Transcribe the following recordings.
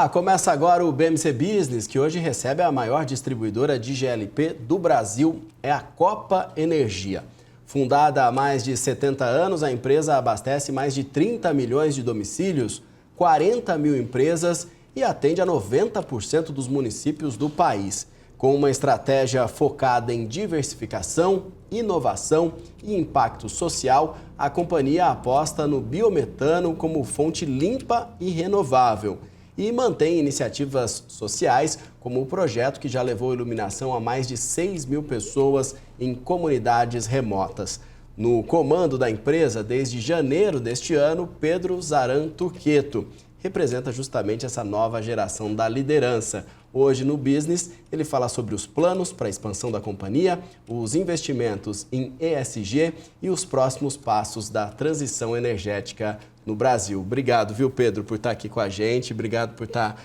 Olá, começa agora o BMC Business, que hoje recebe a maior distribuidora de GLP do Brasil, é a Copa Energia. Fundada há mais de 70 anos, a empresa abastece mais de 30 milhões de domicílios, 40 mil empresas e atende a 90% dos municípios do país. Com uma estratégia focada em diversificação, inovação e impacto social, a companhia aposta no biometano como fonte limpa e renovável e mantém iniciativas sociais, como o projeto que já levou iluminação a mais de 6 mil pessoas em comunidades remotas. No comando da empresa, desde janeiro deste ano, Pedro Zaran Turqueto representa justamente essa nova geração da liderança. Hoje no Business, ele fala sobre os planos para a expansão da companhia, os investimentos em ESG e os próximos passos da transição energética no Brasil. Obrigado, viu, Pedro, por estar aqui com a gente. Obrigado por estar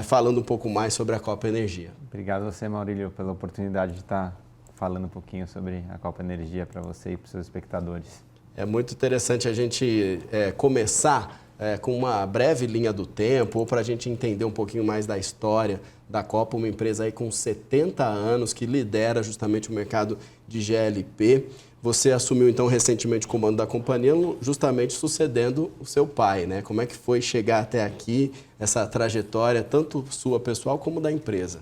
falando um pouco mais sobre a Copa Energia. Obrigado a você, Maurílio, pela oportunidade de estar falando um pouquinho sobre a Copa Energia para você e para os seus espectadores. É muito interessante a gente começar com uma breve linha do tempo, ou para a gente entender um pouquinho mais da história da Copa, uma empresa aí com 70 anos que lidera justamente o mercado de GLP. Você assumiu então recentemente o comando da companhia, justamente sucedendo o seu pai, né? Como é que foi chegar até aqui, essa trajetória, tanto sua pessoal como da empresa?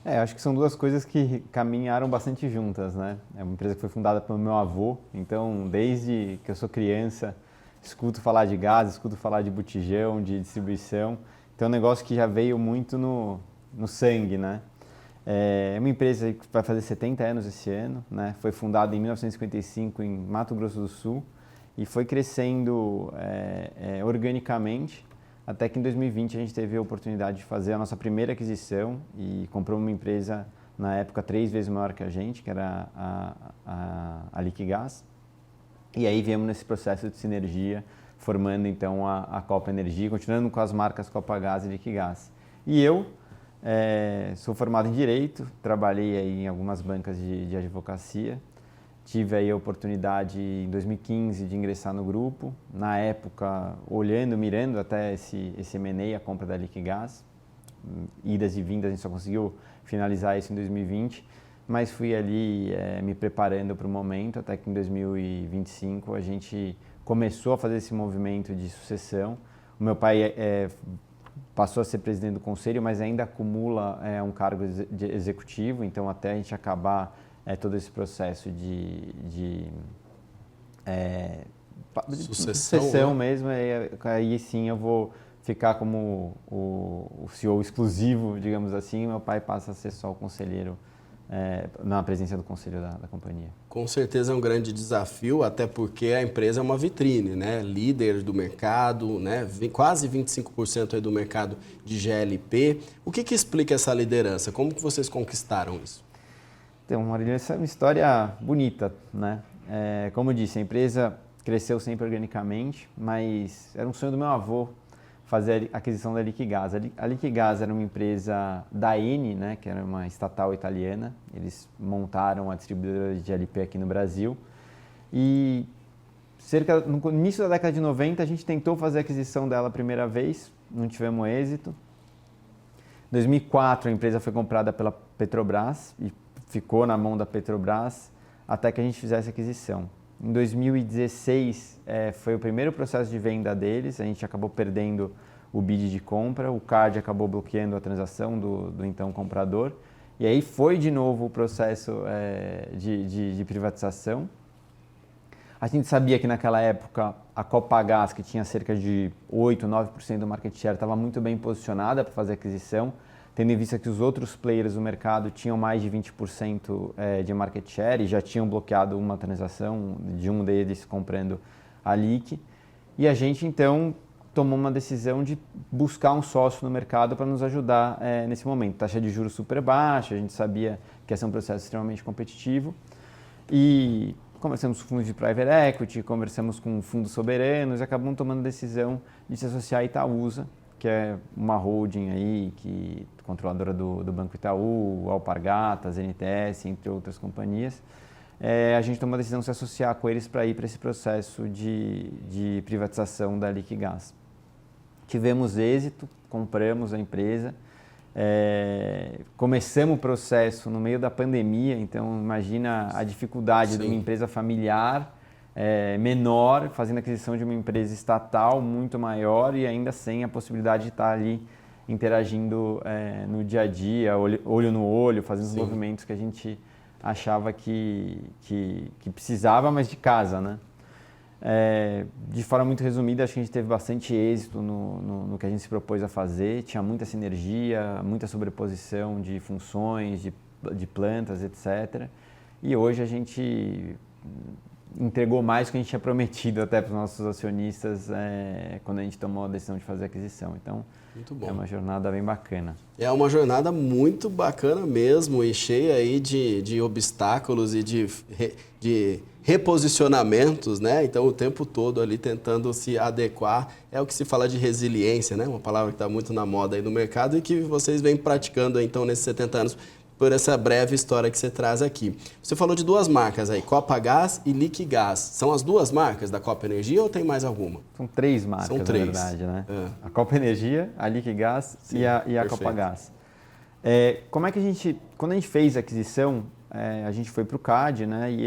Acho que são duas coisas que caminharam bastante juntas, né? É uma empresa que foi fundada pelo meu avô, então desde que eu sou criança, escuto falar de gás, escuto falar de botijão, de distribuição. Então é um negócio que já veio muito no sangue, né? É uma empresa que vai fazer 70 anos esse ano, né? Foi fundada em 1955 em Mato Grosso do Sul e foi crescendo organicamente, até que em 2020 a gente teve a oportunidade de fazer a nossa primeira aquisição e comprou uma empresa, na época, 3 vezes maior que a gente, que era a Liquigás. E aí viemos nesse processo de sinergia, formando então a Copa Energia, continuando com as marcas Copagaz e Liquigás. E eu sou formado em Direito, trabalhei aí em algumas bancas de advocacia, tive aí a oportunidade em 2015 de ingressar no grupo, na época mirando até esse M&A, a compra da Liquigás, idas e vindas, a gente só conseguiu finalizar isso em 2020, mas fui ali me preparando para o momento, até que em 2025 a gente começou a fazer esse movimento de sucessão. O meu pai passou a ser presidente do conselho, mas ainda acumula um cargo de executivo, então até a gente acabar todo esse processo de sucessão, né? Mesmo, aí sim eu vou ficar como o CEO exclusivo, digamos assim, e meu pai passa a ser só o conselheiro na presença do conselho da companhia. Com certeza é um grande desafio, até porque a empresa é uma vitrine, né? Líder do mercado, né? Quase 25% aí do mercado de GLP. O que explica essa liderança? Como que vocês conquistaram isso? Então, Marília, essa é uma história bonita, né? Como eu disse, a empresa cresceu sempre organicamente, mas era um sonho do meu avô fazer a aquisição da Liquigás. A Liquigás era uma empresa da Eni, né, que era uma estatal italiana. Eles montaram a distribuidora de GLP aqui no Brasil. E no início da década de 90, a gente tentou fazer a aquisição dela a primeira vez, não tivemos êxito. Em 2004, a empresa foi comprada pela Petrobras e ficou na mão da Petrobras até que a gente fizesse a aquisição. Em 2016 foi o primeiro processo de venda deles, a gente acabou perdendo o bid de compra, o CAD acabou bloqueando a transação do então comprador, e aí foi de novo o processo de privatização. A gente sabia que naquela época a Copagaz, que tinha cerca de 8, 9% do market share, estava muito bem posicionada para fazer a aquisição, tendo em vista que os outros players do mercado tinham mais de 20% de market share e já tinham bloqueado uma transação de um deles comprando a Liq. E a gente, então, tomou uma decisão de buscar um sócio no mercado para nos ajudar nesse momento. Taxa de juros super baixa, a gente sabia que ia ser um processo extremamente competitivo. E conversamos com fundos de private equity, conversamos com fundos soberanos e acabamos tomando a decisão de se associar à Itaúsa, que é uma holding aí, controladora do Banco Itaú, Alpargatas, NTS, entre outras companhias. A gente tomou a decisão de se associar com eles para ir para esse processo de privatização da Liquigás. tivemos êxito, compramos a empresa, começamos o processo no meio da pandemia, então imagina a dificuldade de uma empresa familiar menor, fazendo aquisição de uma empresa estatal muito maior e ainda sem a possibilidade de estar ali interagindo no dia a dia, olho no olho, fazendo os movimentos que a gente achava que precisava, mas de casa, né? De forma muito resumida, acho que a gente teve bastante êxito no que a gente se propôs a fazer, tinha muita sinergia, muita sobreposição de funções, de plantas, etc. E hoje a gente entregou mais do que a gente tinha prometido até para os nossos acionistas quando a gente tomou a decisão de fazer a aquisição. Então, muito bom. É uma jornada bem bacana. É uma jornada muito bacana mesmo e cheia aí de obstáculos e de reposicionamentos, né? Então, o tempo todo ali tentando se adequar. É o que se fala de resiliência, né? Uma palavra que está muito na moda aí no mercado e que vocês vêm praticando então nesses 70 anos por essa breve história que você traz aqui. Você falou de duas marcas aí, Copagaz e Liquigás. São as duas marcas da Copa Energia ou tem mais alguma? São três marcas, São três. Na verdade, né? A Copa Energia, a Liquigás e a Copagaz. Como é que quando a gente fez a aquisição, a gente foi para o CAD, né? E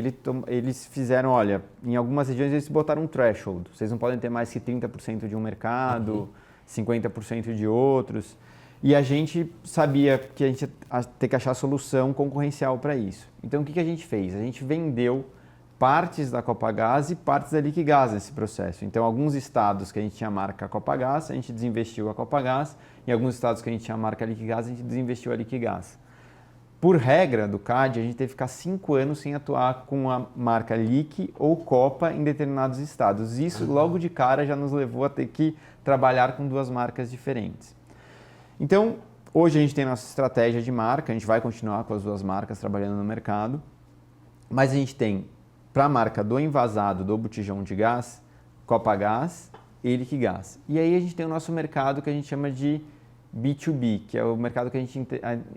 eles fizeram, olha, em algumas regiões eles botaram um threshold. Vocês não podem ter mais que 30% de um mercado, 50% de outros. E a gente sabia que a gente ia ter que achar solução concorrencial para isso. Então, o que a gente fez? A gente vendeu partes da Copagaz e partes da Liquigás nesse processo. Então, alguns estados que a gente tinha a marca Copagaz, a gente desinvestiu a Copagaz. Em alguns estados que a gente tinha a marca Liquigás, a gente desinvestiu a Liquigás. Por regra do CAD, a gente teve que ficar 5 anos sem atuar com a marca Liqui ou Copa em determinados estados. Isso, logo de cara, já nos levou a ter que trabalhar com duas marcas diferentes. Então, hoje a gente tem nossa estratégia de marca, a gente vai continuar com as duas marcas trabalhando no mercado, mas a gente tem, para a marca do envasado do botijão de gás, Copagaz e Liquigás. E aí a gente tem o nosso mercado que a gente chama de B2B, que é o mercado que a gente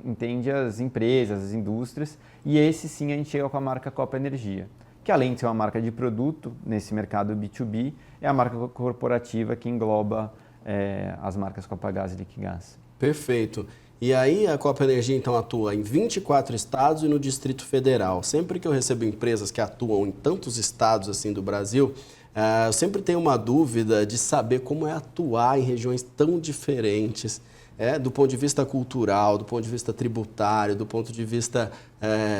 entende as empresas, as indústrias, e esse sim a gente chega com a marca Copa Energia, que além de ser uma marca de produto nesse mercado B2B, é a marca corporativa que engloba as marcas Copagaz e Liquigás. Perfeito. E aí a Copa Energia então atua em 24 estados e no Distrito Federal. Sempre que eu recebo empresas que atuam em tantos estados assim do Brasil, eu sempre tenho uma dúvida de saber como é atuar em regiões tão diferentes, do ponto de vista cultural, do ponto de vista tributário, do ponto de vista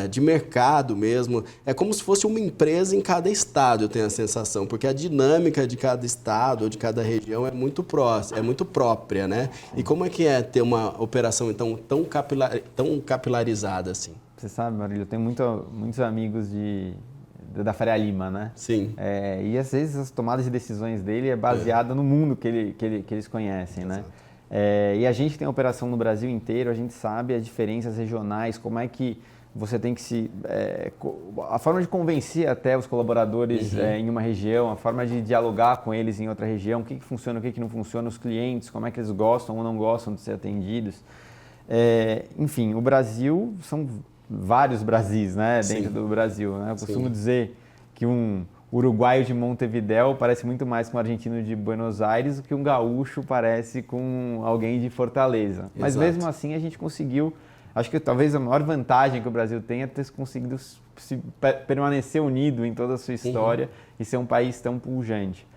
de mercado mesmo. É como se fosse uma empresa em cada estado, eu tenho a sensação, porque a dinâmica de cada estado ou de cada região é muito própria, né? E como é que é ter uma operação então tão capilarizada assim? Você sabe, Marílio, eu tenho muitos amigos da Faria Lima, né? Sim. E às vezes as tomadas de decisões dele é baseada no mundo que eles conhecem, né? E a gente tem operação no Brasil inteiro, a gente sabe as diferenças regionais, como é que você tem que a forma de convencer até os colaboradores em uma região, a forma de dialogar com eles em outra região, o que funciona, o que não funciona, os clientes, como é que eles gostam ou não gostam de ser atendidos. Enfim, o Brasil são vários Brasis, né, dentro do Brasil, né? Eu costumo dizer que um uruguaio de Montevidéu parece muito mais com um argentino de Buenos Aires do que um gaúcho parece com alguém de Fortaleza. Exato. Mas mesmo assim a gente conseguiu, acho que talvez a maior vantagem que o Brasil tem é ter conseguido permanecer unido em toda a sua história e ser um país tão pujante.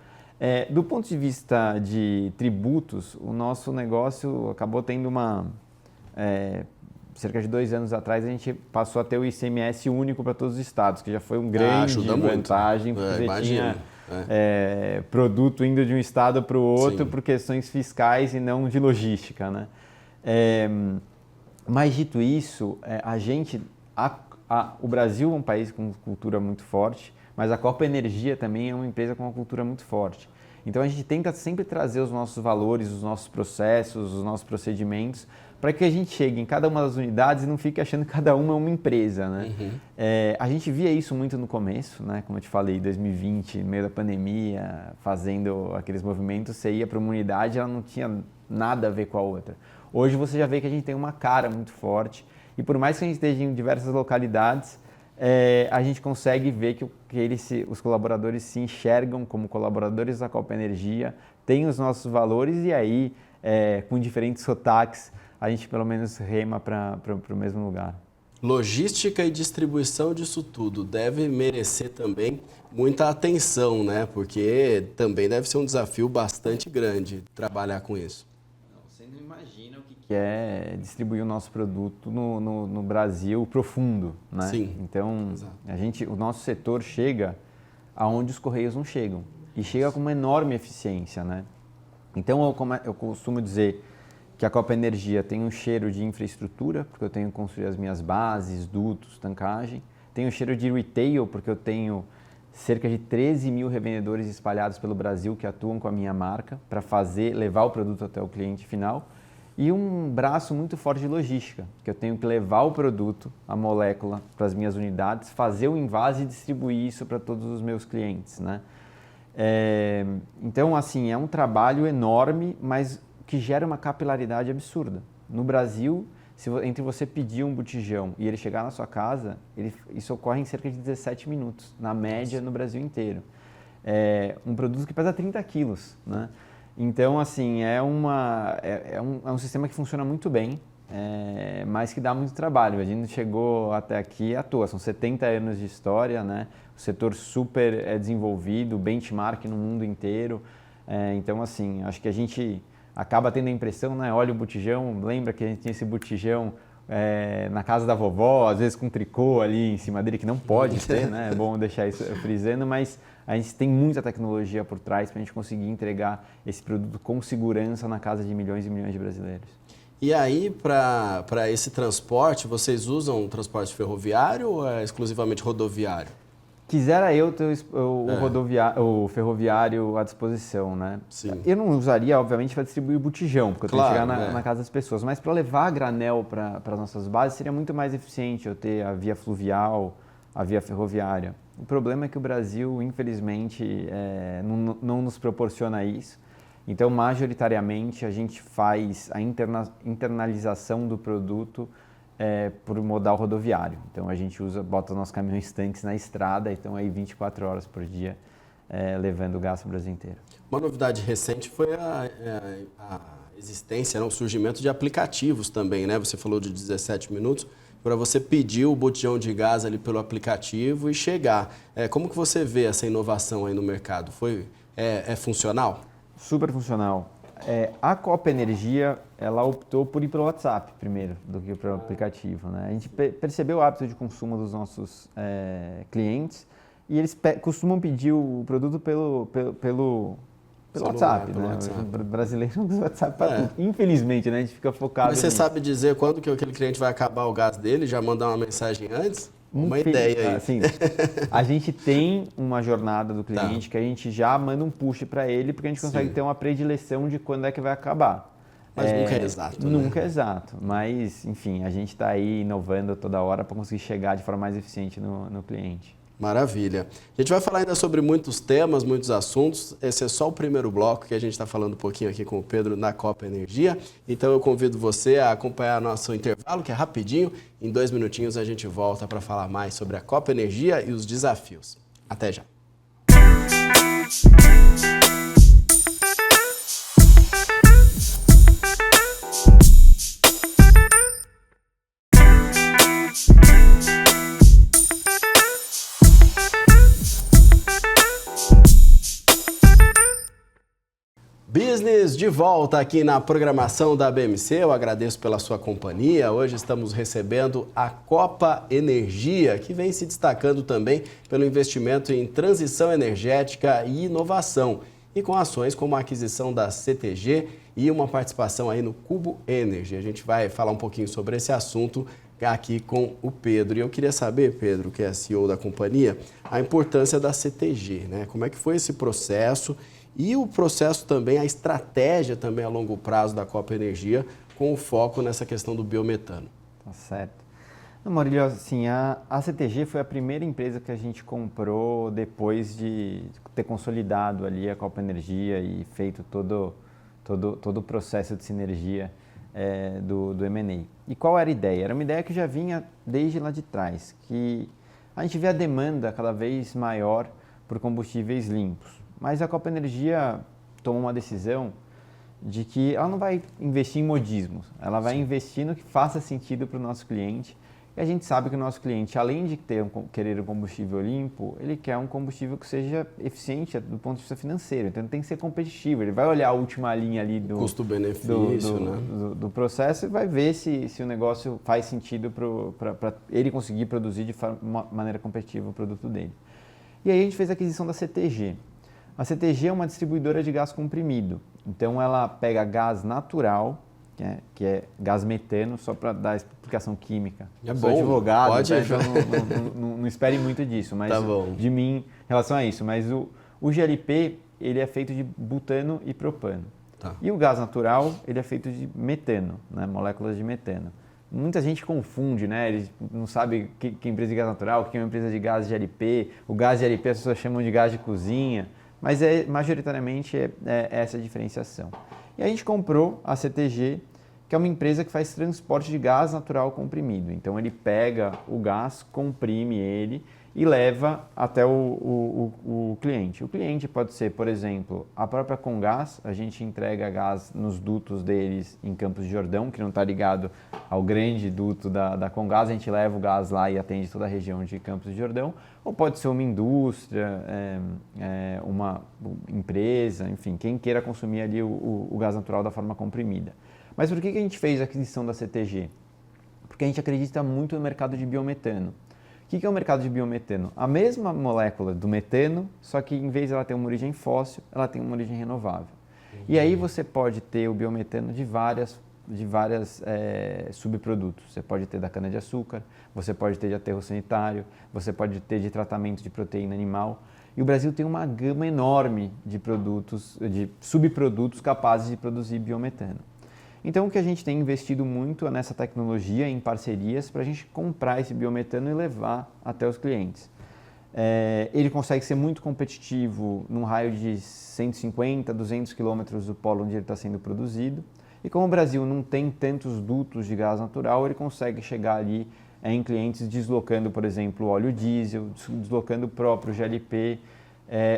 Do ponto de vista de tributos, o nosso negócio acabou tendo cerca de 2 anos atrás, a gente passou a ter o ICMS único para todos os estados, que já foi uma grande vantagem, porque você tinha produto indo de um estado para o outro por questões fiscais e não de logística, né? Mas dito isso, o Brasil é um país com cultura muito forte, mas a Copa Energia também é uma empresa com uma cultura muito forte. Então a gente tenta sempre trazer os nossos valores, os nossos processos, os nossos procedimentos, para que a gente chegue em cada uma das unidades e não fique achando que cada uma é uma empresa, né? A gente via isso muito no começo, né? Como eu te falei, em 2020, no meio da pandemia, fazendo aqueles movimentos, você ia para uma unidade e ela não tinha nada a ver com a outra. Hoje você já vê que a gente tem uma cara muito forte e por mais que a gente esteja em diversas localidades, a gente consegue ver que os colaboradores se enxergam como colaboradores da Copa Energia, têm os nossos valores e aí, com diferentes sotaques, a gente pelo menos rema para o mesmo lugar. Logística e distribuição disso tudo deve merecer também muita atenção, né? Porque também deve ser um desafio bastante grande trabalhar com isso. Você não imagina o que é distribuir o nosso produto no Brasil profundo, né? Sim. Então, o nosso setor chega aonde os Correios não chegam e chega com uma enorme eficiência, né? Então, eu costumo dizer que a Copa Energia tem um cheiro de infraestrutura, porque eu tenho que construir as minhas bases, dutos, tancagem. Tem um cheiro de retail, porque eu tenho cerca de 13 mil revendedores espalhados pelo Brasil que atuam com a minha marca para levar o produto até o cliente final. E um braço muito forte de logística, que eu tenho que levar o produto, a molécula, para as minhas unidades, fazer o invase e distribuir isso para todos os meus clientes, né? Então, assim, é um trabalho enorme, mas que gera uma capilaridade absurda. No Brasil, entre você pedir um botijão e ele chegar na sua casa, isso ocorre em cerca de 17 minutos, na média no Brasil inteiro. Um produto que pesa 30 quilos, né? Então, assim, é um sistema que funciona muito bem, mas que dá muito trabalho. A gente chegou até aqui à toa, são 70 anos de história, né? O setor super desenvolvido, benchmark no mundo inteiro. Então, assim, acho que a gente acaba tendo a impressão, né? Olha o botijão, lembra que a gente tinha esse botijão na casa da vovó, às vezes com tricô ali em cima dele, que não pode ter, né? É bom deixar isso frisando, mas a gente tem muita tecnologia por trás para a gente conseguir entregar esse produto com segurança na casa de milhões e milhões de brasileiros. E aí, para esse transporte, vocês usam transporte ferroviário ou é exclusivamente rodoviário? Quisera eu ter o ferroviário à disposição, né? Sim. Eu não usaria, obviamente, para distribuir o botijão, porque eu tenho que chegar na casa das pessoas. Mas para levar a granel para as nossas bases, seria muito mais eficiente eu ter a via fluvial, a via ferroviária. O problema é que o Brasil, infelizmente, não nos proporciona isso. Então, majoritariamente, a gente faz a internalização do produto por modal rodoviário. Então a gente bota os nossos caminhões tanques na estrada e estão aí 24 horas por dia levando o gás para o Brasil inteiro. Uma novidade recente foi a existência, o surgimento de aplicativos também, né? Você falou de 17 minutos, para você pedir o botijão de gás ali pelo aplicativo e chegar. Como que você vê essa inovação aí no mercado? É funcional? Super funcional. A Copa Energia, ela optou por ir pelo WhatsApp primeiro, do que pelo aplicativo, né? A gente percebeu o hábito de consumo dos nossos clientes e eles costumam pedir o produto pelo WhatsApp, né? WhatsApp. O brasileiro usa o WhatsApp para tudo. Infelizmente, né? A gente fica focado Mas você nisso. sabe dizer quando que aquele cliente vai acabar o gás dele? Já mandar uma mensagem antes? Uma ideia aí. Assim, a gente tem uma jornada do cliente que a gente já manda um push para ele, porque a gente consegue ter uma predileção de quando é que vai acabar. Mas nunca é exato, né? Nunca é exato, mas enfim, a gente está aí inovando toda hora para conseguir chegar de forma mais eficiente no cliente. Maravilha. A gente vai falar ainda sobre muitos temas, muitos assuntos. Esse é só o primeiro bloco que a gente está falando um pouquinho aqui com o Pedro na Copa Energia. Então eu convido você a acompanhar nosso intervalo, que é rapidinho. Em 2 minutinhos a gente volta para falar mais sobre a Copa Energia e os desafios. Até já. Business de volta aqui na programação da BMC. Eu agradeço pela sua companhia. Hoje estamos recebendo a Copa Energia, que vem se destacando também pelo investimento em transição energética e inovação, e com ações como a aquisição da CTG e uma participação aí no Cubo Energy. A gente vai falar um pouquinho sobre esse assunto aqui com o Pedro. E eu queria saber, Pedro, que é CEO da companhia, a importância da CTG, né? Como é que foi esse processo? E o processo também, a estratégia também a longo prazo da Copa Energia, com o foco nessa questão do biometano. Tá certo. Maurílio, assim, a CTG foi a primeira empresa que a gente comprou depois de ter consolidado ali a Copa Energia e feito todo o processo de sinergia do M&A. E qual era a ideia? Era uma ideia que já vinha desde lá de trás, que a gente vê a demanda cada vez maior por combustíveis limpos. Mas a Copa Energia tomou uma decisão de que ela não vai investir em modismos, ela vai investir no que faça sentido para o nosso cliente. E a gente sabe que o nosso cliente, além de querer um combustível limpo, ele quer um combustível que seja eficiente do ponto de vista financeiro. Então ele tem que ser competitivo. Ele vai olhar a última linha ali do custo-benefício, do processo e vai ver se o negócio faz sentido para ele conseguir produzir de maneira competitiva o produto dele. E aí a gente fez a aquisição da CTG. A CTG é uma distribuidora de gás comprimido. Então ela pega gás natural, que é gás metano, só para dar explicação química. É Sou bom, advogado, pode. Tá? Então não espere muito disso, mas Tá bom. de mim em relação a isso. Mas o GLP ele é feito de butano e propano. Tá. E o gás natural ele é feito de metano, né? Moléculas de metano. Muita gente confunde, né? Eles não sabem que é empresa de gás natural, que é uma empresa de gás GLP. O gás GLP as pessoas chamam de gás de cozinha, mas majoritariamente é essa a diferenciação. E a gente comprou a CTG, que é uma empresa que faz transporte de gás natural comprimido. Então ele pega o gás, comprime ele e leva até o cliente. O cliente pode ser, por exemplo, a própria Comgás. A gente entrega gás nos dutos deles em Campos de Jordão, que não está ligado ao grande duto da Comgás. A gente leva o gás lá e atende toda a região de Campos de Jordão. Ou pode ser uma indústria, uma empresa, enfim, quem queira consumir ali o gás natural da forma comprimida. Mas por que a gente fez a aquisição da CTG? Porque a gente acredita muito no mercado de biometano. O que é o mercado de biometano? A mesma molécula do metano, só que em vez de ela ter uma origem fóssil, ela tem uma origem renovável. E aí você pode ter o biometano de várias subprodutos. Você pode ter da cana-de-açúcar, você pode ter de aterro sanitário, você pode ter de tratamento de proteína animal. E o Brasil tem uma gama enorme de subprodutos capazes de produzir biometano. Então o que a gente tem investido muito é nessa tecnologia, em parcerias, para a gente comprar esse biometano e levar até os clientes. Ele consegue ser muito competitivo num raio de 150, 200 quilômetros do polo onde ele está sendo produzido. E como o Brasil não tem tantos dutos de gás natural, ele consegue chegar ali em clientes deslocando, por exemplo, óleo diesel, deslocando o próprio GLP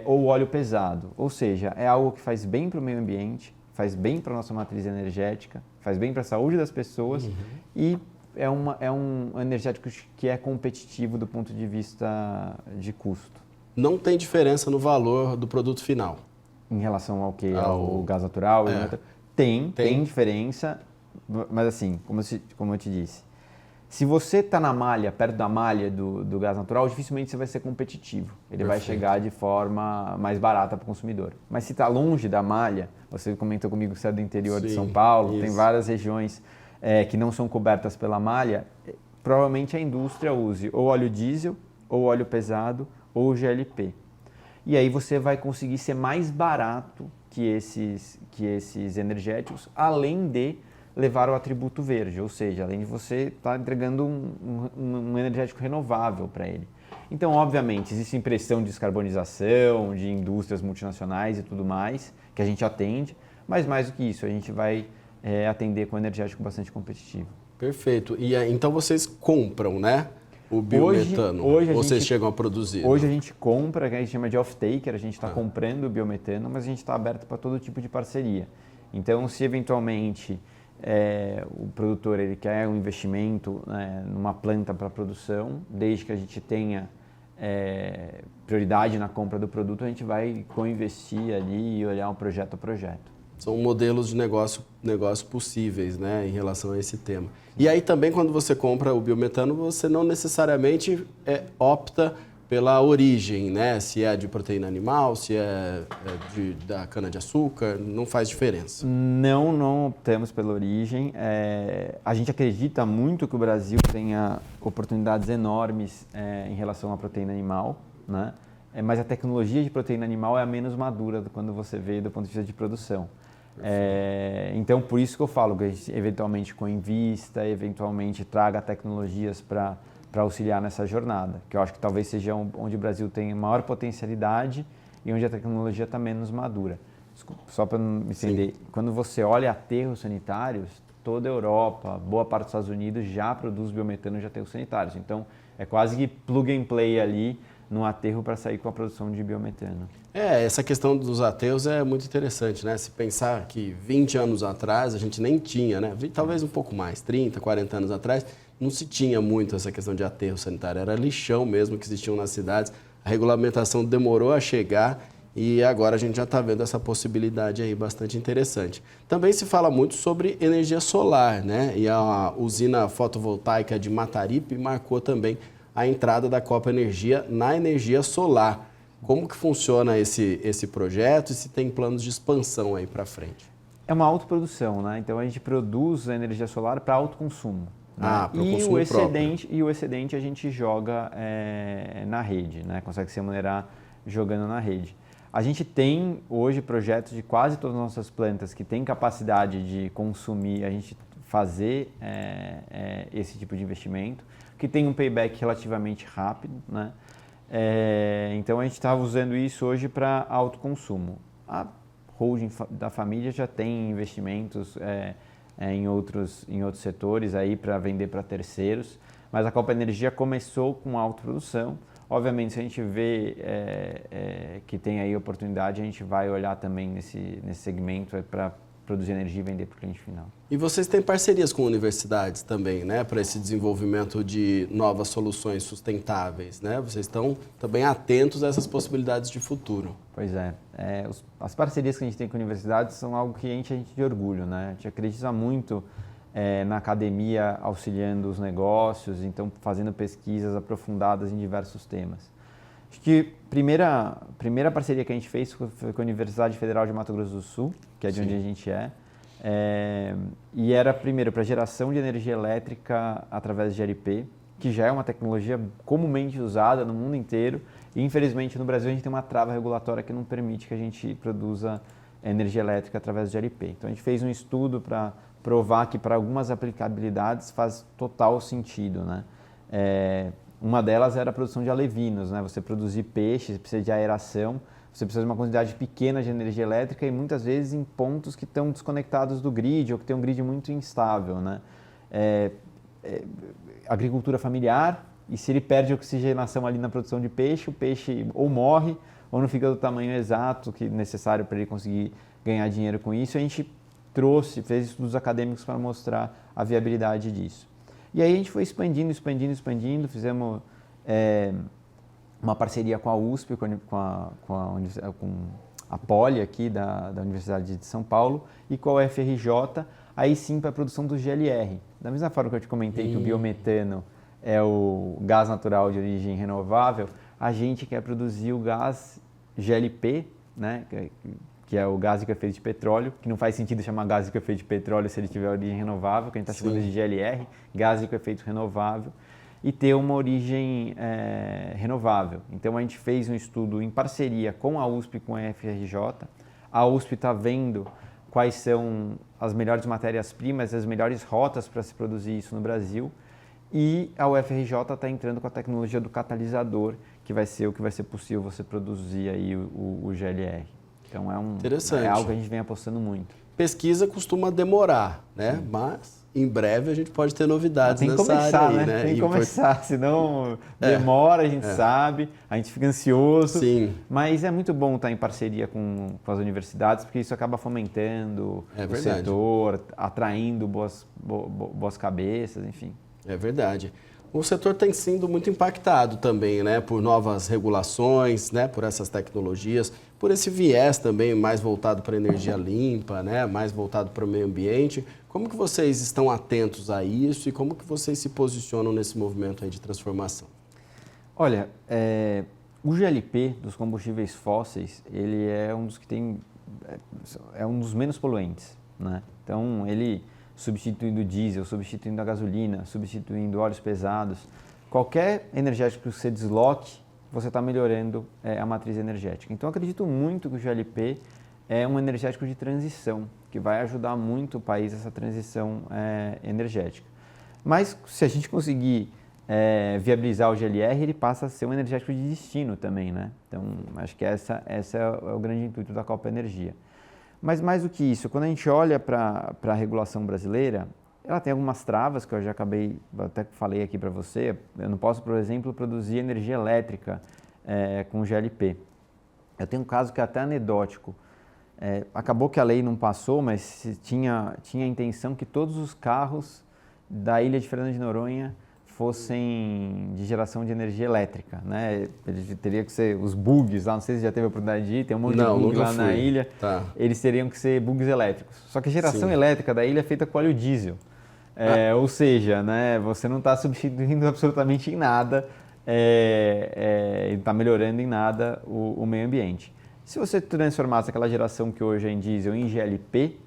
ou óleo pesado. Ou seja, é algo que faz bem para o meio ambiente, faz bem para a nossa matriz energética, faz bem para a saúde das pessoas e é um energético que é competitivo do ponto de vista de custo. Não tem diferença no valor do produto final? Em relação ao quê? Ao gás natural? Tem diferença, mas assim, como eu te disse, se você está na malha, perto da malha do gás natural, dificilmente você vai ser competitivo. Ele vai chegar de forma mais barata para o consumidor. Mas se está longe da malha, você comentou comigo que você é do interior de São Paulo, tem várias regiões que não são cobertas pela malha, provavelmente a indústria use ou óleo diesel, ou óleo pesado, ou GLP. E aí você vai conseguir ser mais barato que esses energéticos, além de levar o atributo verde, ou seja, além de você estar entregando um energético renovável para ele. Então, obviamente, existe pressão de descarbonização, de indústrias multinacionais e tudo mais, que a gente atende, mas mais do que isso, a gente vai atender com um energético bastante competitivo. Perfeito. E então vocês compram, né? O biometano, ou vocês chegam a produzir? Hoje a gente compra, que a gente chama de off-taker, a gente está comprando o biometano, mas a gente está aberto para todo tipo de parceria. Então, se eventualmente o produtor ele quer um investimento numa planta para produção, desde que a gente tenha prioridade na compra do produto, a gente vai co-investir ali e olhar um projeto a projeto. São modelos de negócio possíveis, né, em relação a esse tema. E aí também quando você compra o biometano, você não necessariamente opta pela origem, né? Se é de proteína animal, se da cana-de-açúcar, não faz diferença. Não optamos pela origem. A gente acredita muito que o Brasil tenha oportunidades enormes em relação à proteína animal, né? Mas a tecnologia de proteína animal é a menos madura quando você vê do ponto de vista de produção. Então, por isso que eu falo que a gente eventualmente co-invista, eventualmente traga tecnologias para auxiliar nessa jornada, que eu acho que talvez seja onde o Brasil tem maior potencialidade e onde a tecnologia está menos madura. Desculpa, só para não me entender, quando você olha aterros sanitários, toda a Europa, boa parte dos Estados Unidos já produz biometano de aterros sanitários. Então, É quase que plug and play ali no aterro para sair com a produção de biometano. Essa questão dos aterros é muito interessante, né? Se pensar que 20 anos atrás a gente nem tinha, né? Talvez um pouco mais, 30, 40 anos atrás, não se tinha muito essa questão de aterro sanitário. Era lixão mesmo que existiam nas cidades. A regulamentação demorou a chegar e agora a gente já está vendo essa possibilidade aí bastante interessante. Também se fala muito sobre energia solar, né? E a usina fotovoltaica de Mataripe marcou também a entrada da Copa Energia na energia solar. Como que funciona esse projeto e se tem planos de expansão aí para frente? É uma autoprodução, né? Então a gente produz a energia solar para autoconsumo. Né? Para o consumo próprio. E o excedente a gente joga na rede, né? Consegue se remunerar jogando na rede. A gente tem hoje projetos de quase todas as nossas plantas que têm capacidade de consumir, a gente fazer esse tipo de investimento, que tem um payback relativamente rápido, né? Então a gente estava usando isso hoje para autoconsumo. A holding da família já tem investimentos em outros setores aí para vender para terceiros, mas a Copa Energia começou com autoprodução. Obviamente, se a gente vê que tem aí oportunidade, a gente vai olhar também nesse segmento para produzir energia e vender para o cliente final. E vocês têm parcerias com universidades também, né, para esse desenvolvimento de novas soluções sustentáveis, né? Vocês estão também atentos a essas possibilidades de futuro. Pois é. As parcerias que a gente tem com universidades são algo que enche a gente de orgulho, né? A gente acredita muito na academia auxiliando os negócios, então fazendo pesquisas aprofundadas em diversos temas. Acho que a primeira parceria que a gente fez foi com a Universidade Federal de Mato Grosso do Sul, que é de onde a gente e era primeiro para geração de energia elétrica através de GLP, que já é uma tecnologia comumente usada no mundo inteiro, e infelizmente no Brasil a gente tem uma trava regulatória que não permite que a gente produza energia elétrica através de GLP. Então a gente fez um estudo para provar que para algumas aplicabilidades faz total sentido, né? Uma delas era a produção de alevinos, né? Você produzir peixe, você precisa de aeração, você precisa de uma quantidade pequena de energia elétrica e muitas vezes em pontos que estão desconectados do grid ou que tem um grid muito instável, né? Agricultura familiar, e se ele perde oxigenação ali na produção de peixe, o peixe ou morre ou não fica do tamanho exato que é necessário para ele conseguir ganhar dinheiro com isso. A gente fez estudos acadêmicos para mostrar a viabilidade disso. E aí a gente foi expandindo, fizemos uma parceria com a USP, com a Poli aqui da Universidade de São Paulo e com a UFRJ, aí sim para a produção do GLR. Da mesma forma que eu te comentei que o biometano é o gás natural de origem renovável, a gente quer produzir o gás GLP, né, que é o gás com efeito de petróleo, que não faz sentido chamar gás com efeito de petróleo se ele tiver origem renovável, que a gente está chamando de GLR, gás com efeito renovável, e ter uma origem renovável. Então a gente fez um estudo em parceria com a USP e com a FRJ. A USP está vendo quais são as melhores matérias-primas, as melhores rotas para se produzir isso no Brasil, e a UFRJ está entrando com a tecnologia do catalisador, que vai ser o que vai ser possível você produzir aí o GLR. Então é algo que a gente vem apostando muito. Pesquisa costuma demorar, né? Sim. Mas em breve a gente pode ter novidades nessa área aí, né? Tem que começar, senão demora, a gente sabe, a gente fica ansioso. Sim. Mas é muito bom estar em parceria com as universidades, porque isso acaba fomentando o setor, atraindo boas cabeças, enfim. É verdade. O setor tem sido muito impactado também, né, por novas regulações, né, por essas tecnologias, por esse viés também mais voltado para a energia limpa, né, mais voltado para o meio ambiente. Como que vocês estão atentos a isso e como que vocês se posicionam nesse movimento aí de transformação? Olha, o GLP dos combustíveis fósseis, ele é um dos que é um dos menos poluentes, né? Então ele substituindo o diesel, substituindo a gasolina, substituindo óleos pesados. Qualquer energético que você desloque, você está melhorando a matriz energética. Então, eu acredito muito que o GLP é um energético de transição, que vai ajudar muito o país nessa transição energética. Mas, se a gente conseguir viabilizar o GLR, ele passa a ser um energético de destino também, né? Então, acho que essa é o grande intuito da Copa Energia. Mas mais do que isso, quando a gente olha para a regulação brasileira, ela tem algumas travas que eu já até falei aqui para você. Eu não posso, por exemplo, produzir energia elétrica com GLP. Eu tenho um caso que é até anedótico. Acabou que a lei não passou, mas tinha a intenção que todos os carros da ilha de Fernando de Noronha fossem de geração de energia elétrica, né? Teria que ser os bugs lá, não sei se já teve a oportunidade de ir, tem um monte de bug lá na ilha, eles teriam que ser bugs elétricos. Só que a geração elétrica da ilha é feita com óleo diesel, ou seja, né, você não está substituindo absolutamente em nada, não está melhorando em nada o meio ambiente. Se você transformasse aquela geração que hoje é em diesel em GLP,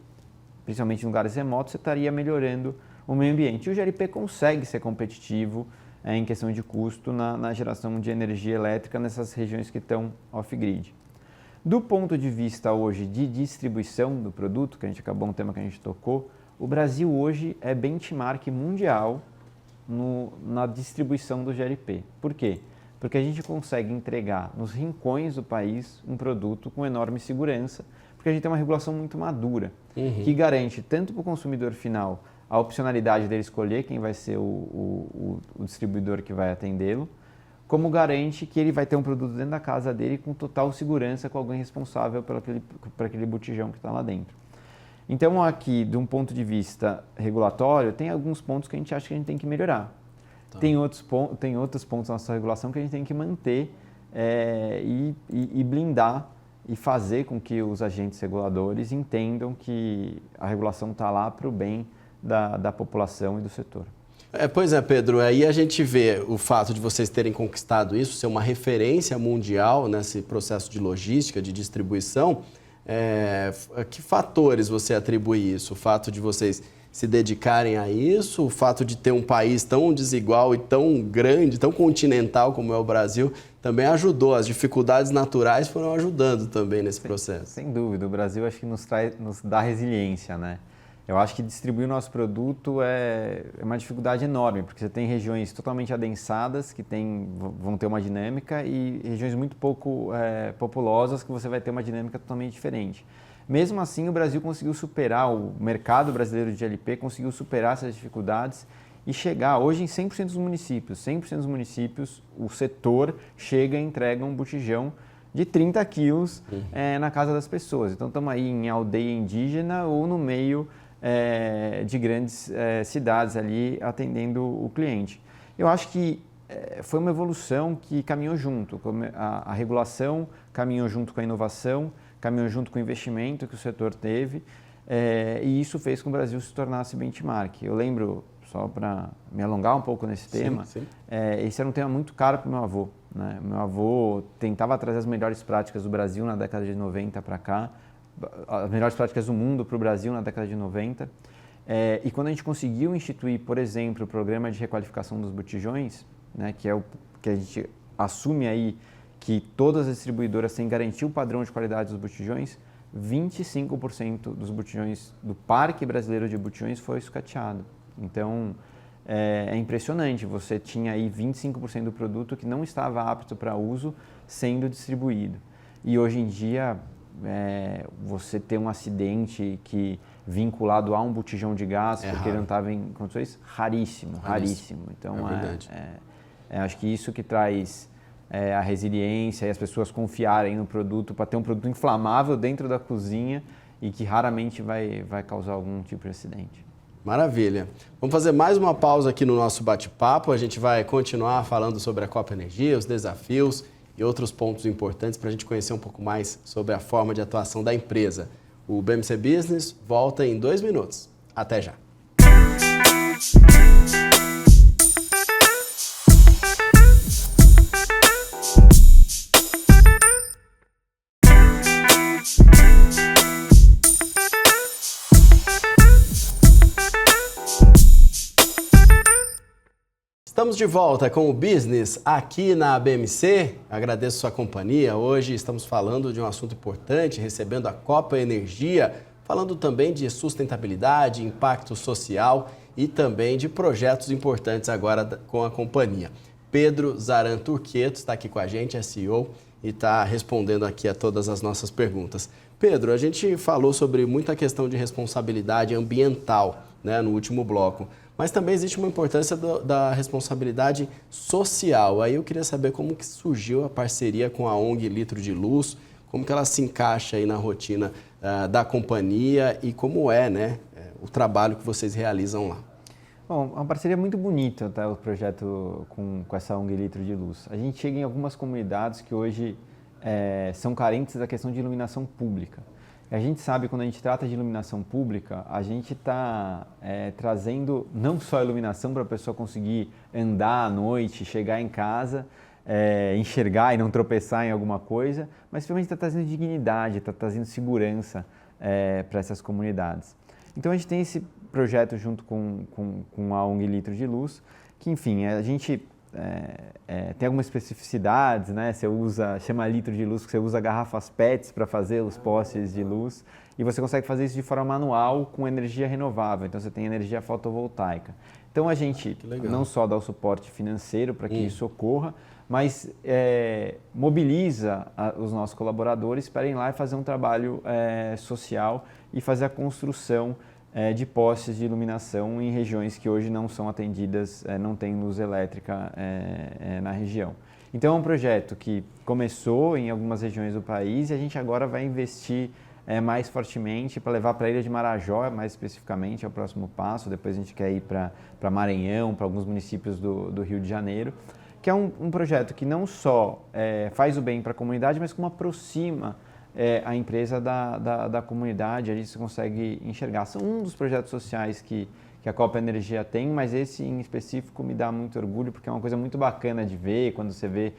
principalmente em lugares remotos, você estaria melhorando o meio ambiente. E o GLP consegue ser competitivo em questão de custo na geração de energia elétrica nessas regiões que estão off-grid. Do ponto de vista hoje de distribuição do produto, que a gente acabou um tema que a gente tocou, o Brasil hoje é benchmark mundial na distribuição do GLP. Por quê? Porque a gente consegue entregar nos rincões do país um produto com enorme segurança, porque a gente tem uma regulação muito madura, que garante tanto para o consumidor final a opcionalidade dele escolher quem vai ser o distribuidor que vai atendê-lo, como garante que ele vai ter um produto dentro da casa dele com total segurança, com alguém responsável por aquele botijão que está lá dentro. Então, aqui, de um ponto de vista regulatório, tem alguns pontos que a gente acha que a gente tem que melhorar. Tá. Tem outros pontos na nossa regulação que a gente tem que manter e blindar e fazer com que os agentes reguladores entendam que a regulação está lá para o bem da população e do setor. Pois é, Pedro, aí a gente vê o fato de vocês terem conquistado isso, ser uma referência mundial nesse processo de logística, de distribuição. Que fatores você atribui isso? O fato de vocês se dedicarem a isso, o fato de ter um país tão desigual e tão grande, tão continental como é o Brasil, também ajudou, as dificuldades naturais foram ajudando também nesse processo. Sem dúvida, o Brasil acho que nos dá resiliência, né? Eu acho que distribuir o nosso produto é uma dificuldade enorme, porque você tem regiões totalmente adensadas que vão ter uma dinâmica e regiões muito pouco populosas que você vai ter uma dinâmica totalmente diferente. Mesmo assim, o Brasil conseguiu superar, o mercado brasileiro de GLP conseguiu superar essas dificuldades e chegar hoje em 100% dos municípios. 100% dos municípios, o setor chega e entrega um botijão de 30 quilos na casa das pessoas. Então, estamos aí em aldeia indígena ou no meio de grandes cidades ali atendendo o cliente. Eu acho que foi uma evolução que caminhou junto. A regulação caminhou junto com a inovação, caminhou junto com o investimento que o setor teve e isso fez com que o Brasil se tornasse benchmark. Eu lembro, só para me alongar um pouco nesse tema, esse era um tema muito caro para o meu avô, né? Meu avô tentava trazer as melhores práticas do Brasil na década de 90 para cá, as melhores práticas do mundo para o Brasil na década de 90. E quando a gente conseguiu instituir, por exemplo, o programa de requalificação dos botijões, né, que é o que a gente assume aí que todas as distribuidoras têm que garantir o padrão de qualidade dos botijões, 25% dos botijões do parque brasileiro de botijões foi sucateado. Então, é impressionante, você tinha aí 25% do produto que não estava apto para uso sendo distribuído. E hoje em dia, você ter um acidente vinculado a um botijão de gás, porque ele não estava em condições, raríssimo. Então, acho que isso que traz a resiliência e as pessoas confiarem no produto para ter um produto inflamável dentro da cozinha e que raramente vai causar algum tipo de acidente. Maravilha. Vamos fazer mais uma pausa aqui no nosso bate-papo. A gente vai continuar falando sobre a Copa Energia, os desafios e outros pontos importantes para a gente conhecer um pouco mais sobre a forma de atuação da empresa. O BMC Business volta em 2 minutos. Até já. Estamos de volta com o Business aqui na BMC. Agradeço sua companhia. Hoje estamos falando de um assunto importante, recebendo a Copa Energia, falando também de sustentabilidade, impacto social e também de projetos importantes agora com a companhia. Pedro Zaran Turqueto está aqui com a gente, é CEO, e está respondendo aqui a todas as nossas perguntas. Pedro, a gente falou sobre muita questão de responsabilidade ambiental né, no último bloco. Mas também existe uma importância da responsabilidade social. Aí eu queria saber como que surgiu a parceria com a ONG Litro de Luz, como que ela se encaixa aí na rotina da companhia e como é, né, o trabalho que vocês realizam lá. Bom, é uma parceria muito bonita, tá, o projeto com essa ONG Litro de Luz. A gente chega em algumas comunidades que hoje são carentes da questão de iluminação pública. A gente sabe, quando a gente trata de iluminação pública, a gente está trazendo não só a iluminação para a pessoa conseguir andar à noite, chegar em casa, enxergar e não tropeçar em alguma coisa, mas realmente está trazendo dignidade, está trazendo segurança para essas comunidades. Então a gente tem esse projeto junto com a ONG Litro de Luz, que enfim, a gente tem algumas especificidades, né? Você chama litro de luz, que você usa garrafas PETs para fazer os postes de luz e você consegue fazer isso de forma manual com energia renovável, então você tem energia fotovoltaica. Então a gente não só dá o suporte financeiro para que isso ocorra, mas mobiliza os nossos colaboradores para ir lá e fazer um trabalho social e fazer a construção de postes de iluminação em regiões que hoje não são atendidas, não tem luz elétrica na região. Então é um projeto que começou em algumas regiões do país e a gente agora vai investir mais fortemente para levar para a Ilha de Marajó, mais especificamente, é o próximo passo. Depois a gente quer ir para Maranhão, para alguns municípios do Rio de Janeiro, que é um projeto que não só faz o bem para a comunidade, mas como aproxima a empresa da comunidade, ali você consegue enxergar. São um dos projetos sociais que a Copa Energia tem, mas esse em específico me dá muito orgulho, porque é uma coisa muito bacana de ver, quando você vê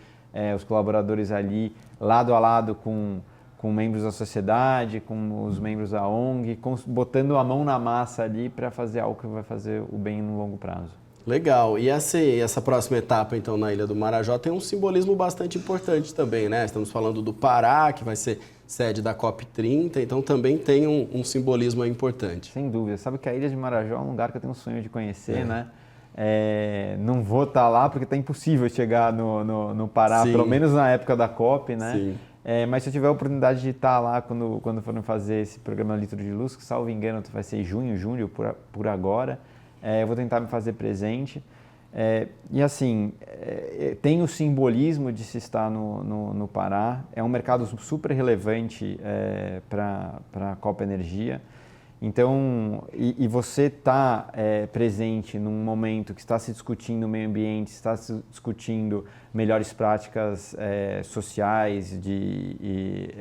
os colaboradores ali lado a lado com membros da sociedade, com os membros da ONG, botando a mão na massa ali para fazer algo que vai fazer o bem no longo prazo. Legal. E essa próxima etapa, então, na Ilha do Marajó tem um simbolismo bastante importante também, né? Estamos falando do Pará, que vai ser sede da COP30, então também tem um simbolismo importante. Sem dúvida. Sabe que a Ilha de Marajó é um lugar que eu tenho um sonho de conhecer, né? Não vou estar lá porque está impossível chegar no Pará, pelo menos na época da COP, né? Sim. Mas se eu tiver a oportunidade de estar lá quando forem fazer esse programa Litro de Luz, que salvo engano vai ser em junho, julho, por agora, eu vou tentar me fazer presente. E assim, tem o simbolismo de se estar no Pará, é um mercado super relevante para a Copa Energia. Então, e você está presente num momento que está se discutindo o meio ambiente, está se discutindo melhores práticas sociais e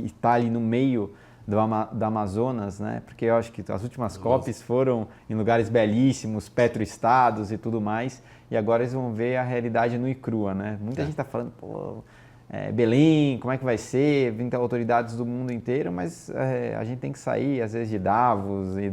está ali no meio do Amazonas, né? Porque eu acho que as últimas COPs foram em lugares belíssimos, petroestados e tudo mais, e agora eles vão ver a realidade nua e crua, né? Muita gente está falando, pô, Belém, como é que vai ser? Vem autoridades do mundo inteiro, mas a gente tem que sair, às vezes, de Davos e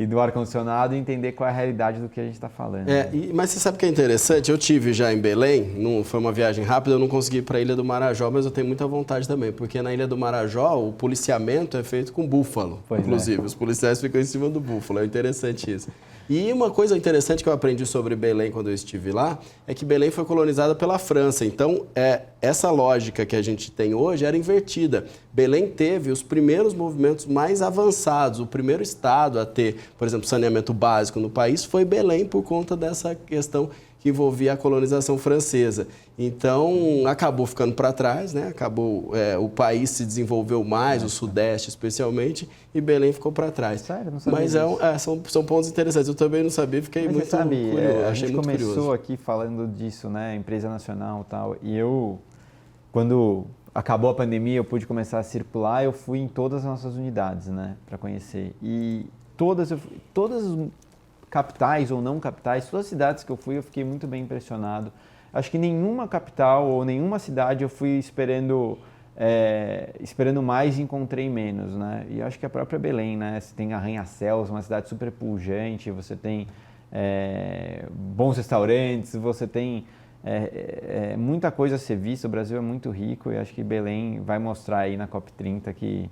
do ar-condicionado e entender qual é a realidade do que a gente está falando. Mas você sabe o que é interessante? Eu tive já em Belém, foi uma viagem rápida, eu não consegui ir para a Ilha do Marajó, mas eu tenho muita vontade também, porque na Ilha do Marajó o policiamento é feito com búfalo, inclusive. Os policiais ficam em cima do búfalo, é interessante isso. E uma coisa interessante que eu aprendi sobre Belém quando eu estive lá, é que Belém foi colonizada pela França. Então, essa lógica que a gente tem hoje era invertida. Belém teve os primeiros movimentos mais avançados. O primeiro estado a ter, por exemplo, saneamento básico no país foi Belém, por conta dessa questão que envolvia a colonização francesa. Então, acabou ficando para trás, né? O país se desenvolveu mais, o Sudeste especialmente, e Belém ficou para trás. Sério? Não sabia Mas são pontos interessantes. Eu também não sabia, fiquei muito curioso. A gente começou aqui falando disso, né? Empresa nacional e tal, e quando acabou a pandemia, eu pude começar a circular, eu fui em todas as nossas unidades, né? Para conhecer. E todas as capitais ou não capitais, todas as cidades que eu fui, eu fiquei muito bem impressionado. Acho que nenhuma capital ou nenhuma cidade eu fui esperando mais e encontrei menos, né? E acho que a própria Belém, né? Você tem arranha-céus, uma cidade super pujante, você tem bons restaurantes, você tem muita coisa a ser vista. O Brasil é muito rico e acho que Belém vai mostrar aí na COP30 que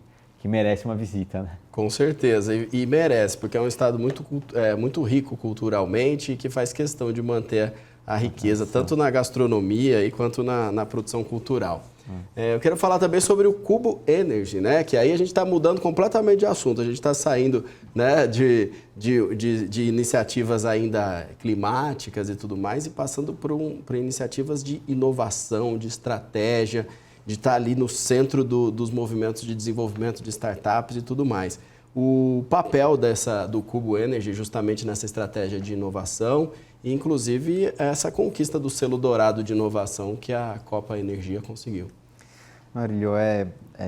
merece uma visita, né? Com certeza, e merece, porque é um estado muito rico culturalmente e que faz questão de manter a riqueza, tanto na gastronomia quanto na produção cultural. Eu quero falar também sobre o Cubo Energy, né? Que aí a gente está mudando completamente de assunto. A gente está saindo, né, de iniciativas ainda climáticas e tudo mais e passando por iniciativas de inovação, de estratégia, de estar ali no centro dos movimentos de desenvolvimento de startups e tudo mais. O papel do Cubo Energy justamente nessa estratégia de inovação e, inclusive, essa conquista do selo dourado de inovação que a Copa Energia conseguiu. Marílio, é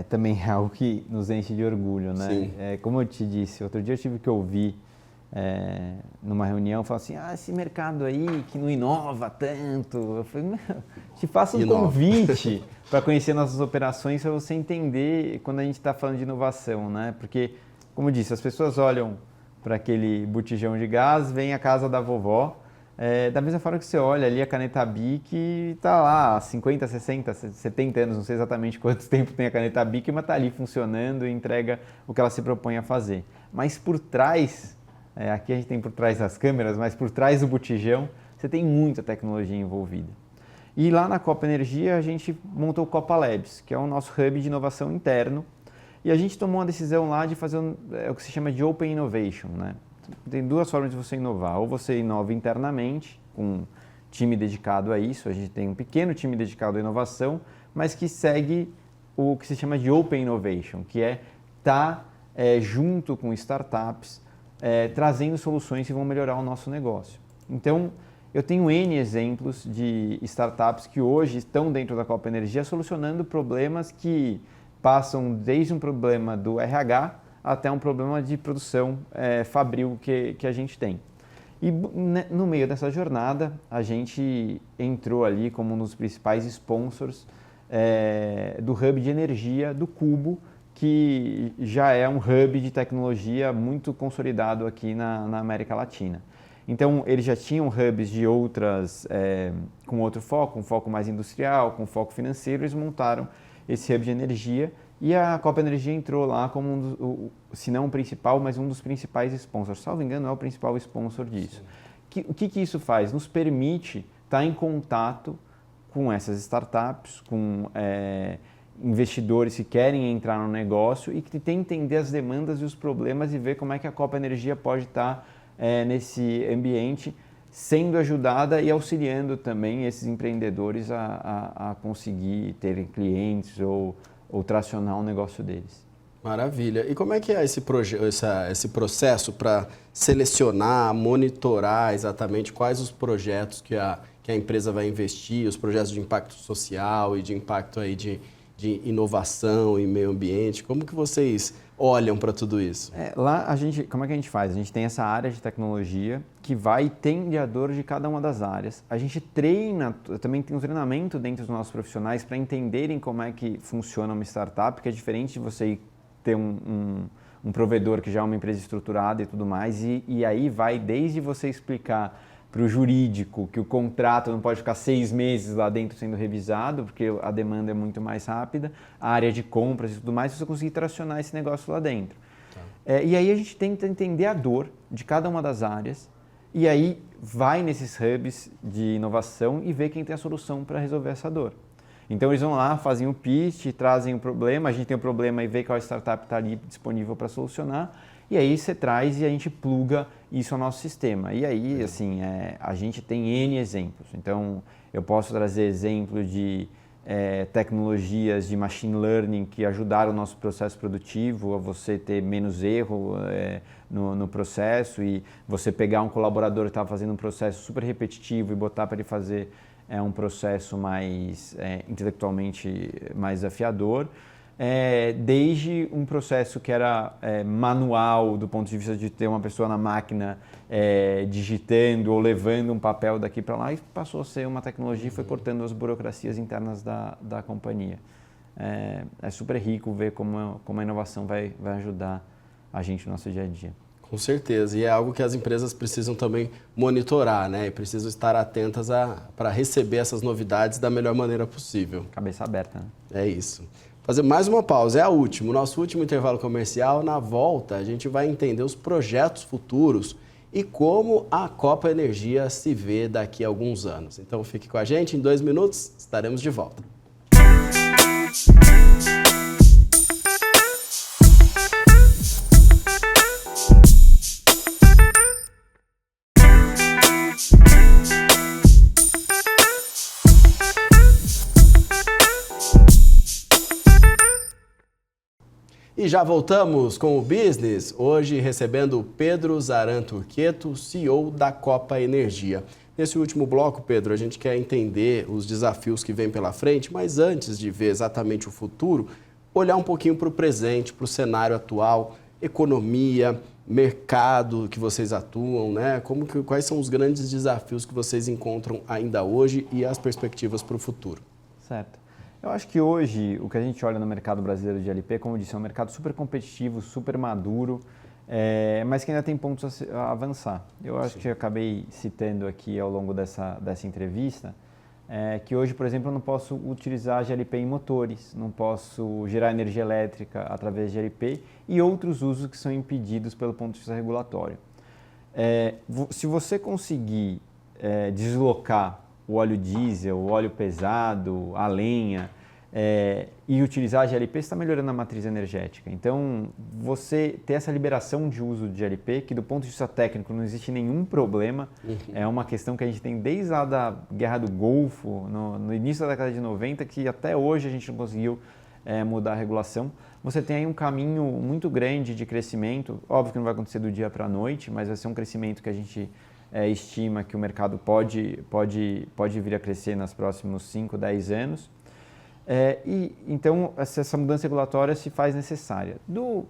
também algo que nos enche de orgulho, né? Sim. Como eu te disse, outro dia eu tive que ouvir numa reunião, falar assim, esse mercado aí que não inova tanto. Eu falei, te faço um convite para conhecer nossas operações, para você entender quando a gente está falando de inovação, né? Porque, como eu disse, as pessoas olham para aquele botijão de gás, vem a casa da vovó, da mesma forma que você olha ali a caneta Bic, está lá há 50, 60, 70 anos, não sei exatamente quanto tempo tem a caneta Bic, mas está ali funcionando e entrega o que ela se propõe a fazer. Mas por trás, aqui a gente tem por trás das câmeras, mas por trás do botijão, você tem muita tecnologia envolvida. E lá na Copa Energia a gente montou o Copa Labs, que é o nosso hub de inovação interno, e a gente tomou uma decisão lá de fazer o que se chama de Open Innovation, né? Tem duas formas de você inovar. Ou você inova internamente, com um time dedicado a isso. A gente tem um pequeno time dedicado à inovação, mas que segue o que se chama de Open Innovation, que é estar junto com startups, trazendo soluções que vão melhorar o nosso negócio. Então, eu tenho N exemplos de startups que hoje estão dentro da Copa Energia solucionando problemas que passam desde um problema do RH até um problema de produção fabril que a gente tem. E no meio dessa jornada, a gente entrou ali como um dos principais sponsors do hub de energia do Cubo, que já é um hub de tecnologia muito consolidado aqui na América Latina. Então, eles já tinham hubs de outras, com outro foco, um foco mais industrial, com foco financeiro, eles montaram esse hub de energia e a Copa Energia entrou lá como se não o principal, mas um dos principais sponsors. Salvo engano, é o principal sponsor disso. O que isso faz? Nos permite estar em contato com essas startups, com investidores que querem entrar no negócio e que tem que entender as demandas e os problemas e ver como é que a Copa Energia pode estar nesse ambiente, sendo ajudada e auxiliando também esses empreendedores a conseguir terem clientes ou tracionar o negócio deles. Maravilha. E como é que é esse processo para selecionar, monitorar exatamente quais os projetos que a empresa vai investir, os projetos de impacto social e de impacto aí de inovação e meio ambiente? Como que vocês olham para tudo isso? Lá, como é que a gente faz? A gente tem essa área de tecnologia que vai ter mediador de cada uma das áreas. A gente treina, também tem um treinamento dentro dos nossos profissionais para entenderem como é que funciona uma startup, que é diferente de você ter um provedor que já é uma empresa estruturada e tudo mais, e aí vai desde você explicar para o jurídico que o contrato não pode ficar 6 meses lá dentro sendo revisado, porque a demanda é muito mais rápida, a área de compras e tudo mais, você conseguir tracionar esse negócio lá dentro. Tá. E aí a gente tenta entender a dor de cada uma das áreas, e aí vai nesses hubs de inovação e vê quem tem a solução para resolver essa dor. Então eles vão lá, fazem o pitch, trazem o problema, a gente tem o problema e vê qual startup está ali disponível para solucionar, e aí você traz e a gente pluga isso ao nosso sistema. E aí, assim, a gente tem N exemplos. Então, eu posso trazer exemplo de tecnologias de machine learning que ajudaram o nosso processo produtivo a você ter menos erro no processo e você pegar um colaborador que estava fazendo um processo super repetitivo e botar para ele fazer um processo mais intelectualmente mais desafiador. Desde um processo que era manual do ponto de vista de ter uma pessoa na máquina digitando ou levando um papel daqui para lá e passou a ser uma tecnologia e foi cortando as burocracias internas da companhia. É super rico ver como a inovação vai ajudar a gente no nosso dia a dia. Com certeza, e é algo que as empresas precisam também monitorar, né? E precisam estar atentas para receber essas novidades da melhor maneira possível. Cabeça aberta, né? É isso. Fazer mais uma pausa, é a última, o nosso último intervalo comercial. Na volta, a gente vai entender os projetos futuros e como a Copa Energia se vê daqui a alguns anos. Então fique com a gente, em 2 minutos estaremos de volta. E já voltamos com o Business, hoje recebendo Pedro Zaran Turqueto, CEO da Copa Energia. Nesse último bloco, Pedro, a gente quer entender os desafios que vêm pela frente, mas antes de ver exatamente o futuro, olhar um pouquinho para o presente, para o cenário atual, economia, mercado que vocês atuam, né? Quais são os grandes desafios que vocês encontram ainda hoje e as perspectivas para o futuro? Certo. Eu acho que hoje o que a gente olha no mercado brasileiro de LP, como eu disse, é um mercado super competitivo, super maduro, mas que ainda tem pontos a avançar. Eu acho que eu acabei citando aqui ao longo dessa entrevista, que hoje, por exemplo, eu não posso utilizar GLP em motores, não posso gerar energia elétrica através de GLP e outros usos que são impedidos pelo ponto de vista regulatório. Se você conseguir deslocar o óleo diesel, o óleo pesado, a lenha, e utilizar a GLP, você está melhorando a matriz energética. Então, você ter essa liberação de uso de GLP, que do ponto de vista técnico não existe nenhum problema, é uma questão que a gente tem desde lá da Guerra do Golfo, no início da década de 90, que até hoje a gente não conseguiu mudar a regulação. Você tem aí um caminho muito grande de crescimento, óbvio que não vai acontecer do dia para a noite, mas vai ser um crescimento que a gente estima que o mercado pode vir a crescer nos próximos 5, 10 anos. Então, essa mudança regulatória se faz necessária. Do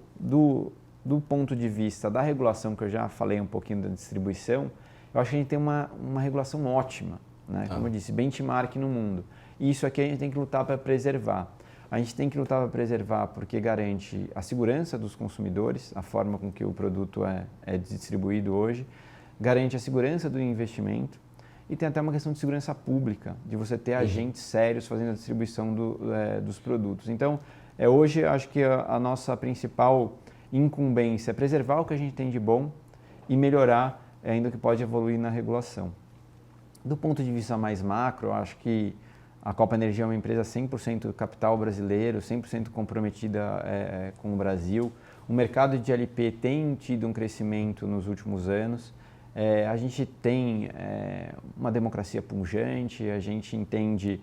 ponto de vista da regulação, que eu já falei um pouquinho da distribuição, eu acho que a gente tem uma regulação ótima, né? Como eu disse, benchmark no mundo. E isso aqui a gente tem que lutar para preservar. A gente tem que lutar para preservar porque garante a segurança dos consumidores, a forma com que o produto é distribuído hoje, garante a segurança do investimento e tem até uma questão de segurança pública, de você ter agentes sérios fazendo a distribuição dos produtos. Então, hoje, acho que a nossa principal incumbência é preservar o que a gente tem de bom e melhorar ainda o que pode evoluir na regulação. Do ponto de vista mais macro, acho que a Copa Energia é uma empresa 100% capital brasileiro, 100% comprometida com o Brasil. O mercado de LP tem tido um crescimento nos últimos anos. A gente tem uma democracia pujante, a gente entende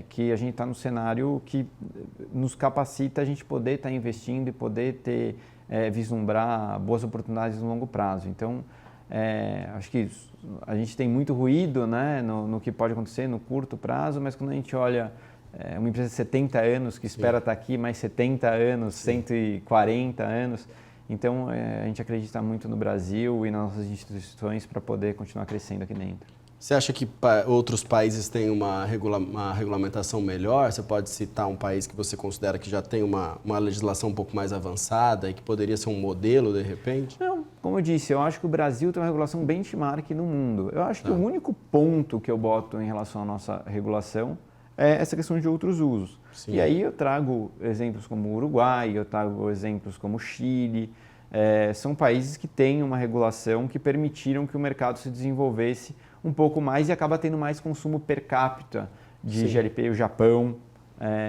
que a gente está num cenário que nos capacita a gente poder estar investindo e poder vislumbrar boas oportunidades no longo prazo. Então, acho que a gente tem muito ruído, né, no que pode acontecer no curto prazo, mas quando a gente olha uma empresa de 70 anos que espera estar aqui mais 70 anos, 140 anos, então, a gente acredita muito no Brasil e nas nossas instituições para poder continuar crescendo aqui dentro. Você acha que outros países têm uma regulamentação melhor? Você pode citar um país que você considera que já tem uma legislação um pouco mais avançada e que poderia ser um modelo, de repente? Não, como eu disse, eu acho que o Brasil tem uma regulação benchmark no mundo. Eu acho que o único ponto que eu boto em relação à nossa regulação é essa questão de outros usos. Sim. E aí eu trago exemplos como o Uruguai, eu trago exemplos como o Chile. São países que têm uma regulação que permitiram que o mercado se desenvolvesse um pouco mais e acaba tendo mais consumo per capita de GLP, o Japão.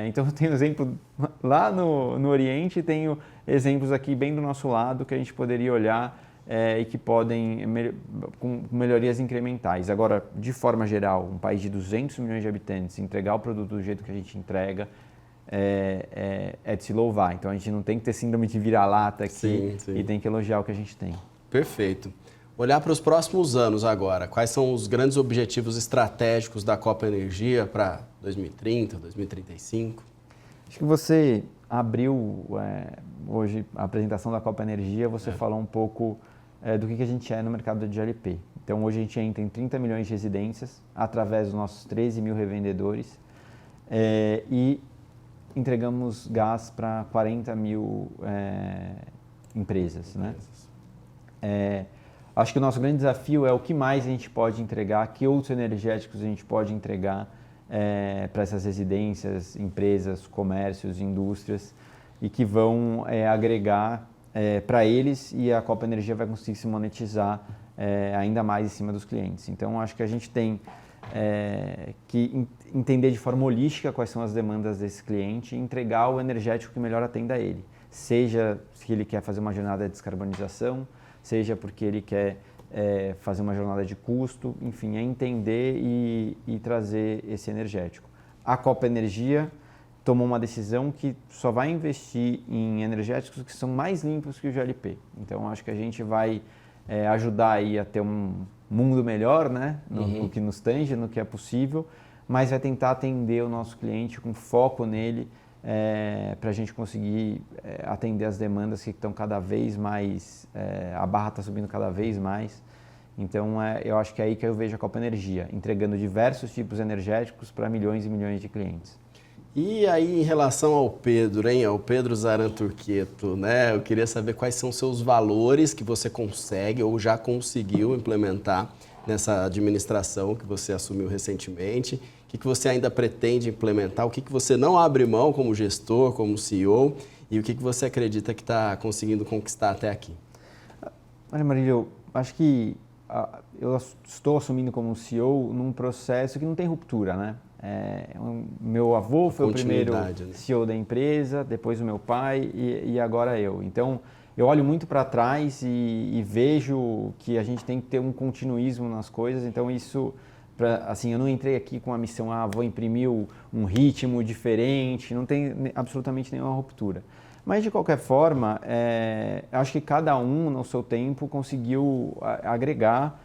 Então eu tenho exemplo lá no Oriente, tenho exemplos aqui bem do nosso lado que a gente poderia olhar e que podem, com melhorias incrementais. Agora, de forma geral, um país de 200 milhões de habitantes, entregar o produto do jeito que a gente entrega é de se louvar. Então, a gente não tem que ter síndrome de vira-lata aqui e tem que elogiar o que a gente tem. Perfeito. Olhar para os próximos anos agora, quais são os grandes objetivos estratégicos da Copa Energia para 2030, 2035? Acho que você abriu hoje a apresentação da Copa Energia, você falou um pouco do que a gente é no mercado de GLP. Então, hoje a gente entra em 30 milhões de residências através dos nossos 13 mil revendedores e entregamos gás para 40 mil empresas. Né? Acho que o nosso grande desafio é o que mais a gente pode entregar, que outros energéticos a gente pode entregar para essas residências, empresas, comércios, indústrias e que vão agregar para eles e a Copa Energia vai conseguir se monetizar ainda mais em cima dos clientes. Então, acho que a gente tem entender de forma holística quais são as demandas desse cliente e entregar o energético que melhor atenda a ele. Seja que ele quer fazer uma jornada de descarbonização, seja porque ele quer fazer uma jornada de custo, enfim, é entender e trazer esse energético. A Copa Energia tomou uma decisão que só vai investir em energéticos que são mais limpos que o GLP. Então, acho que a gente vai ajudar aí a ter um mundo melhor, né, no que nos tange, no que é possível, mas vai tentar atender o nosso cliente com foco nele para a gente conseguir atender as demandas que estão cada vez mais, a barra está subindo cada vez mais. Então, eu acho que é aí que eu vejo a Copa Energia, entregando diversos tipos energéticos para milhões e milhões de clientes. E aí, em relação ao Pedro, hein? Ao Pedro Zaran Turqueto, né? Eu queria saber quais são os seus valores que você consegue ou já conseguiu implementar nessa administração que você assumiu recentemente. O que você ainda pretende implementar? O que você não abre mão como gestor, como CEO? E o que você acredita que está conseguindo conquistar até aqui? Olha, Marílio, acho que eu estou assumindo como CEO num processo que não tem ruptura, né? Meu avô foi o primeiro CEO da empresa, depois o meu pai e agora eu. Então, eu olho muito para trás e vejo que a gente tem que ter um continuismo nas coisas. Então, isso, assim, eu não entrei aqui com a missão, vou imprimir um ritmo diferente, não tem absolutamente nenhuma ruptura. Mas, de qualquer forma, acho que cada um, no seu tempo, conseguiu agregar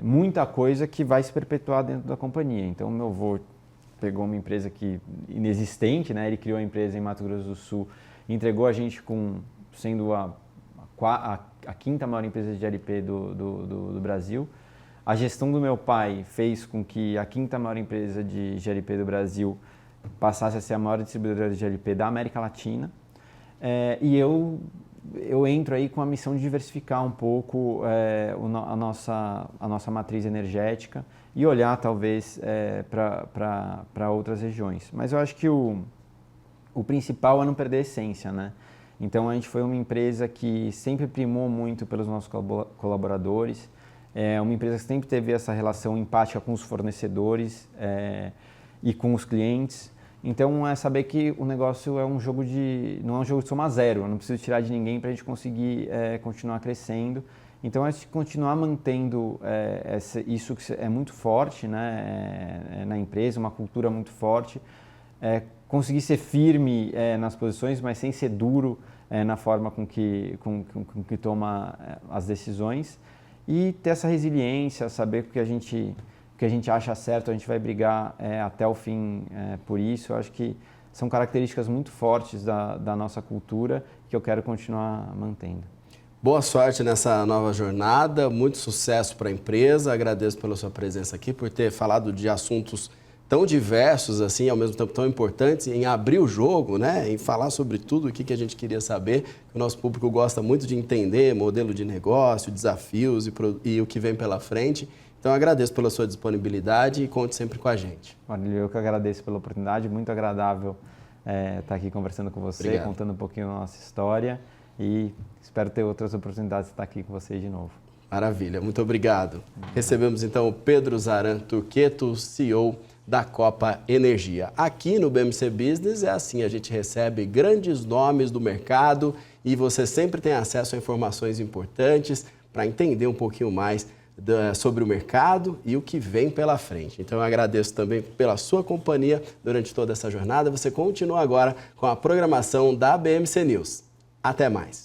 muita coisa que vai se perpetuar dentro da companhia. Então, meu avô pegou uma empresa inexistente, né? Ele criou a empresa em Mato Grosso do Sul, entregou a gente sendo a quinta maior empresa de GLP do Brasil. A gestão do meu pai fez com que a quinta maior empresa de GLP do Brasil passasse a ser a maior distribuidora de GLP da América Latina. E eu entro aí com a missão de diversificar um pouco a nossa matriz energética e olhar talvez para outras regiões. Mas eu acho que o principal é não perder a essência, né? Então a gente foi uma empresa que sempre primou muito pelos nossos colaboradores, uma empresa que sempre teve essa relação empática com os fornecedores e com os clientes. Então, é saber que o negócio não é um jogo de soma zero, eu não preciso tirar de ninguém para a gente conseguir continuar crescendo. Então, é continuar mantendo isso que é muito forte, né, na empresa, uma cultura muito forte, conseguir ser firme nas posições, mas sem ser duro na forma com que toma as decisões e ter essa resiliência, saber que a gente acha certo, a gente vai brigar até o fim por isso. Eu acho que são características muito fortes da nossa cultura que eu quero continuar mantendo. Boa sorte nessa nova jornada, muito sucesso para a empresa. Agradeço pela sua presença aqui, por ter falado de assuntos tão diversos, assim, ao mesmo tempo tão importantes, em abrir o jogo, né? Em falar sobre tudo o que a gente queria saber. O nosso público gosta muito de entender modelo de negócio, desafios e o que vem pela frente. Então, agradeço pela sua disponibilidade e conte sempre com a gente. Olha, eu que agradeço pela oportunidade, muito agradável estar aqui conversando com você, Obrigado. Contando um pouquinho da nossa história e espero ter outras oportunidades de estar aqui com vocês de novo. Maravilha, muito obrigado. Recebemos então o Pedro Zaran Turqueto, CEO da Copa Energia. Aqui no BMC Business é assim, a gente recebe grandes nomes do mercado e você sempre tem acesso a informações importantes para entender um pouquinho mais sobre o mercado e o que vem pela frente. Então eu agradeço também pela sua companhia durante toda essa jornada. Você continua agora com a programação da BMC News. Até mais!